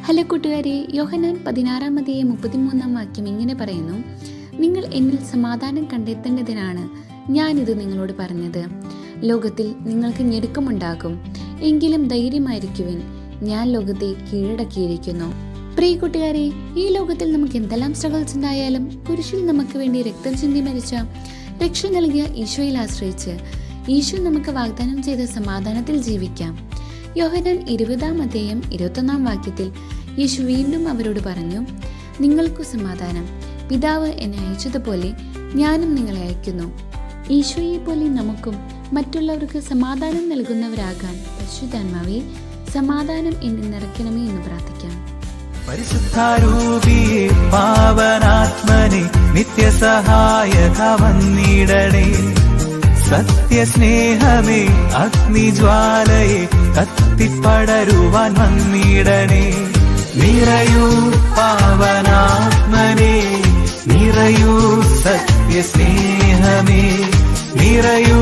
Hello കൂട്ടുകാരെ, യോഹന്നാൻ 16:33 ഇങ്ങനെ പറയുന്നു: നിങ്ങൾ എന്നിൽ സമാധാനം കണ്ടെത്തേണ്ടതിനാണ് ഞാനിത് നിങ്ങളോട് പറഞ്ഞത്. ലോകത്തിൽ നിങ്ങൾക്ക് ഞെരുക്കമുണ്ടാകും, എങ്കിലും ധൈര്യമായിരിക്കുവിൻ, ഞാൻ ലോകത്തെ കീഴടക്കിയിരിക്കുന്നു. പ്രിയ കൂട്ടുകാരെ, ഈ ലോകത്തിൽ നമുക്ക് എന്തെല്ലാം സ്ട്രഗിൾസ് ഉണ്ടായാലും കുരിശിൽ നമുക്ക് വേണ്ടി രക്തം ചിന്തി മരിച്ച, രക്ഷ നൽകിയ ഈശോയിൽ ആശ്രയിച്ച് ഈശോ നമുക്ക് വാഗ്ദാനം ചെയ്ത സമാധാനത്തിൽ ജീവിക്കാം. യോഹന്നാൻ 20:21 യേശു വീണ്ടും അവരോട് പറഞ്ഞു: നിങ്ങൾക്കു സമാധാനം. പിതാവ് എന്നെ അയച്ചതുപോലെ ഞാനും നിങ്ങളെ അയക്കുന്നു. ഈശോയെ പോലെ നമുക്കും മറ്റുള്ളവർക്ക് സമാധാനം നൽകുന്നവരാകാൻ പരിശുദ്ധാത്മാവേ, സമാധാനം എന്നിൽ നിറയ്ക്കണമേ എന്ന് പ്രാർത്ഥിക്കാം. പരിശുദ്ധാരൂപിയെ പാവനാത്മനെ നിത്യസഹായക വന്നിടണേ. സത്യസ്നേഹമേ അഗ്നിജ്വാലയെ കത്തിപ്പടരുവാൻ വന്നിടണേ. നിറയൂ പാവനാത്മനെ, നിറയൂ സത്യസ്നേഹമേ, നിറയൂ